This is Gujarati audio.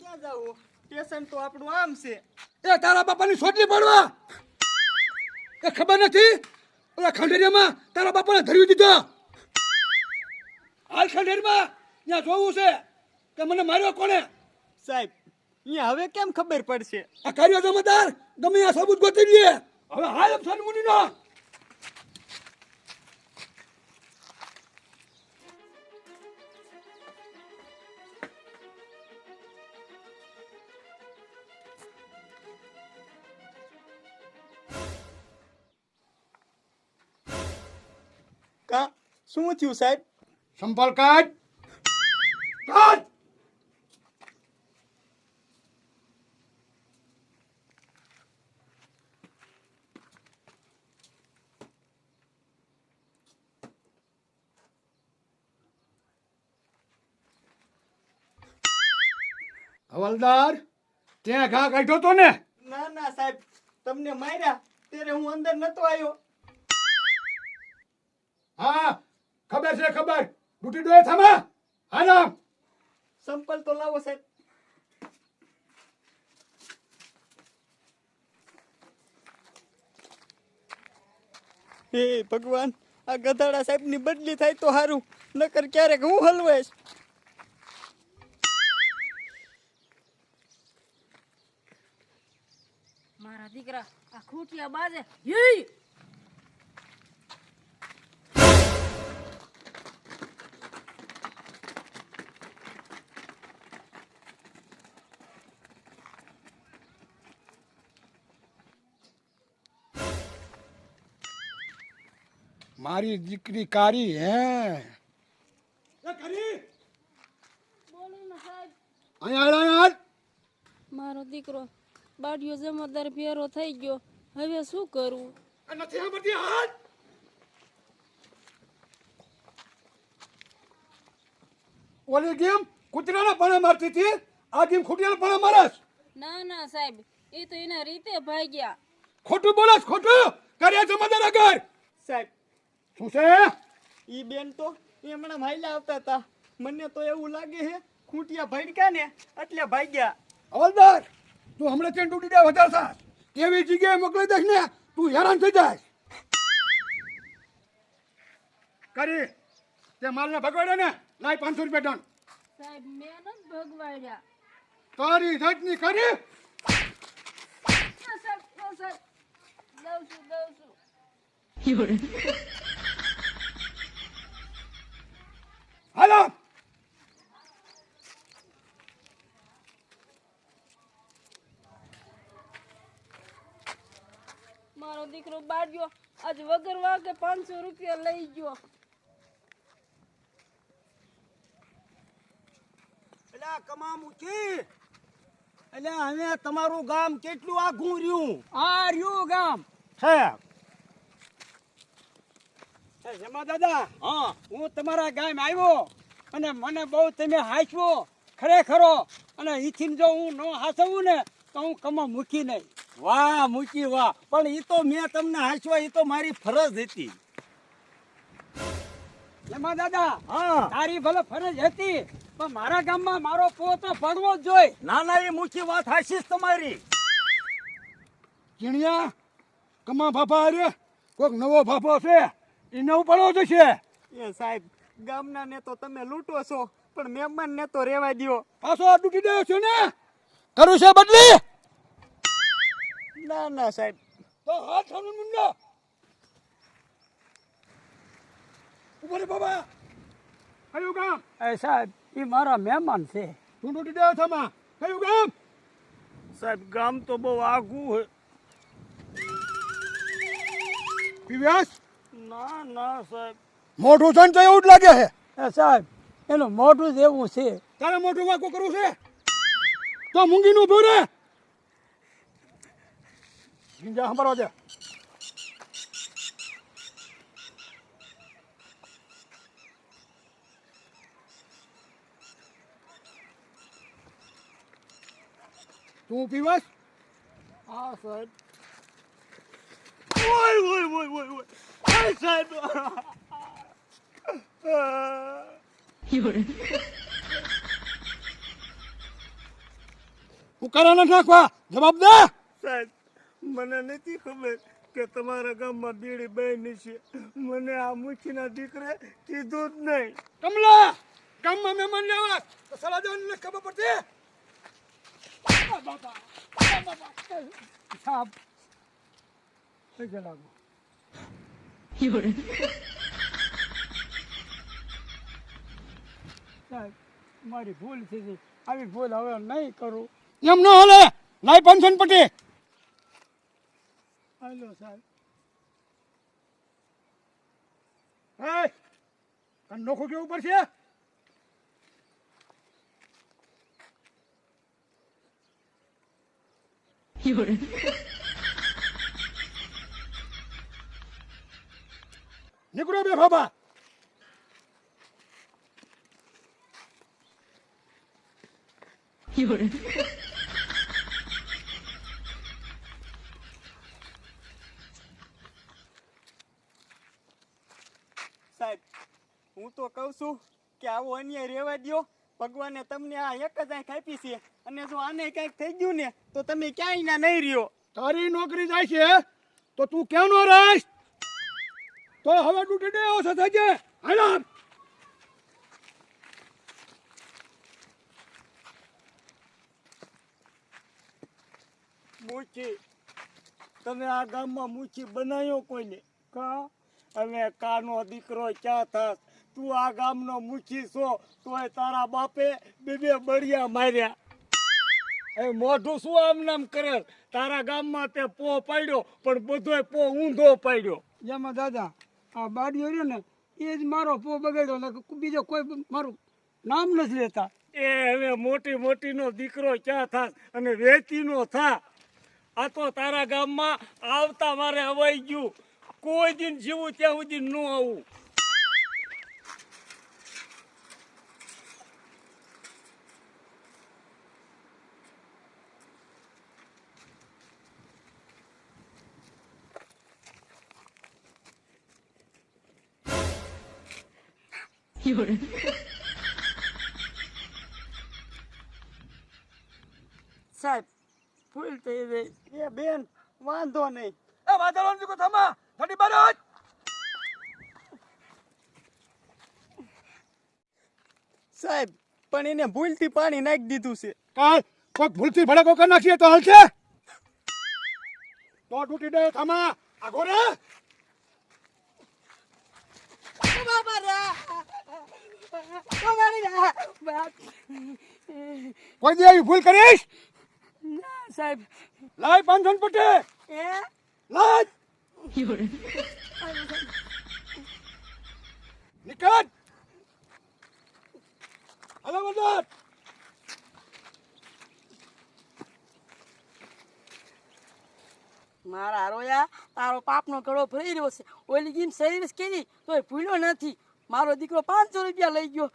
ક્યાં જાવું? સ્ટેશન તો આપણું આમ છે. એ તારા બાપાની સોટલી પડવા એ ખબર નથી? ઓલા ખંડેરિયામાં તારા બાપાને ધરી દીધો. હાલ ખંડેરમાં ત્યાં જોવું છે કે મને માર્યો કોને. સાહેબ અહીંયા હવે કેમ ખબર પડશે? આ કાર્ય જમાદાર ગમે આ સબૂત ગોતી લે. હવે હાલ અફસાન મુનિનો કા શું થયું સાહેબ? સંભાળ કાઢ કાઢ. હવાલદાર ત્યાં ઘા કાઢ્યો તો ને? ના ના સાહેબ, તમને માર્યા ત્યારે હું અંદર નતો આવ્યો. હા ખબર છે ખબર. ડૂટી ડોય થામા. હા નામ સંપલ તો લાવો સાહેબ. હે ભગવાન, આ ગધાડા સાહેબ ની બદલી થાય તો સારું, નકર ક્યારેક હું હલવાઈશ. મારા દીકરા આ ખૂટિયા બાજે યે મારી દીકરી કારી હે. એ કરી બોલો ને સાહેબ. અહીંયા મારો દીકરો બાડિયો જમાદાર ફેરો થઈ ગયો, હવે શું કરવું? નથી સાંભળતી. હાથ ઓલી ગેમ કૂતરાના પણ મારતી હતી, આ ગેમ ખૂટિયાના પણ મારસ. ના ના સાહેબ, એ તો એના રીતે ભાગ્યા. ખોટું બોલસ, ખોટું. કર્યા જમાદાર આગળ. સાહેબ શું છે? ઈ બેન તો હમણાં માયલા આવતા હતા. મને તો એવું લાગે છે ખૂંટિયા ભડક્યા ને એટલે ભાગ્યા. હવાલદાર તું હમણાં ત્યાં તૂટી જાય વધારે સાસ. કેવી જગ્યાએ મોકલી દઈશ ને તું હેરાન થઈ જાય. કરી તે માલને ભગવાડે ને લાય 500 રૂપિયા દંડ. સાહેબ મેં નથી ભગવાડ્યા. તારી જાતની કરી. ના સાહેબ, ના સાહેબ, દઉં છું. હાલો મારો દીકરો બાડિયો આજ વગર વાગે 500 રૂપિયા લઈ ગયો. એલા કમામુચી, એટલે હવે તમારું ગામ કેટલું આઘું રહ્યું? આ રહ્યું ગામ છે જમા દાદા. હા, હું તમારા ગામ આવ્યો અને મને બહુ તમે હાંસવો ખરેખરો, અને ઈથી જો હું ન હાંસવું ને તો હું કમા મૂકી નહીં. વાહ મૂકી વાહ. પણ ઈ તો મેં તમને હાંસવા, ઈ તો મારી ફરજ હતી. જમા દાદા, હા, તારી ભલે ફરજ હતી પણ મારા ગામમાં મારો પોતો ભણવો જ જોઈએ. ના ના, એ મૂકી વાત હાંસીશ તમારી. ચીણિયા કમા ભાભા અરે કોઈક નવો ભાભો છે એ નવું પડવો જશે. એ સાહેબ ગામના ને તો તમે લૂંટો છો, પણ મહેમાન ને તો રેવા દ્યો. પાછો તૂટી ગયો છે ને. કરું છે બદલી. ના ના સાહેબ. તો હાથ સામે મુંડો ઉપર બાબા. કયું ગામ? એ સાહેબ એ મારા મહેમાન છે. તું તૂટી ગયો થામા. કયું ગામ? સાહેબ ગામ તો બહુ આઘું છે. પીવ્યાસ ના ના સાહેબ, મોઢું છે ને તો એવું જ લાગે છે. એ સાહેબ એનું મોઢું જ એવું છે. તારે મોઢું વાંકો કરવું છે તો મૂંગીનું ઉભું રે. ગીંજા સંભાળવા દે. તું પીવાસ? હા સાહેબ. ઓય ઓય ઓય ઓય ઓય, ઓય સાહેબ. તુકારા ન નાખવા, જવાબ દે. સાહેબ મને નથી ખબર કે તમારા ગામમાં બીડી બહેની છે. મને આ મુખીના દીકરે કીધું જ નહીં. કમલા, ગામમાં મહેમાન લેવા તો સલાહ દેવાની ખબર પડતી. સાહેબ પૈસા લાગો. સાહેબ મારી ભૂલ થઈ ગઈ. આવી ભૂલ હવે નહીં કરું. એમ ન હાલે, લાય 500 પટી. હાલો સાહેબ. એ કાન નોખું કેવું પડશે. નીકળો બે બાબા. સાહેબ હું તો કહું છું કે આવો અન્યાય રહેવા દ્યો. ભગવાને તમને આ એક જ આંખ આપી છે અને જો આને કંઈક થઈ ગયું ને તો તમે ક્યાંય ના નહીં રહ્યો. તારી નોકરી જાય છે તો તું ક્યાં નો રહીશ? તો હવે ડૂટી દે ઓછો થઈ જાય. હાલો. મુખી તમે આ ગામમાં મુખી બનાવ્યો કોઈને? કા અને કાનો દીકરો ક્યાં થાસ? તું આ ગામનો મુખી છો તોય તારા બાપે બે બળિયા માર્યા. એ મોઢું શું આમ નામ કરે? તારા ગામમાં તે પો પાડ્યો પણ બધોય પો ઊંધો પાડ્યો. જેમાં દાદા આ બાડીઓ રહ્યો ને એ જ મારો પો બગાડ્યો ને બીજો કોઈ મારું નામ નથી લેતા. એ હવે મોટી મોટીનો દીકરો ક્યાં થાસ અને વેચીનો થા. આ તો તારા ગામમાં આવતા મારે હવાઈ ગયું. કોઈ દિન જીવું ત્યાં સુધી ન આવું. સાહેબ ભૂલ થઈ ગઈ. એ બેન વાંધો નહીં. એ વાદળો નીકો થમા ઠંડી બાર. સાહેબ પણ એને ભૂલથી પાણી નાખી દીધું છે. કાલ કોઈ ભૂલથી ભડકો કરી નાખીએ તો હાલશે. તો ડૂટી દે થમા આગો રે. કોઈ દી આવી ભૂલ કરીશ? ના સાહેબ. લાય 500 પટી. લાય. નિકટ. હલો વંદન. મારા રોયા તારો પાપનો ગળો ભરી રહ્યો છે. ઓલી ગીમ શરીર કેવી તોય ભૂલ્યો નથી. મારો દીકરો 500 રૂપિયા લઈ ગયો.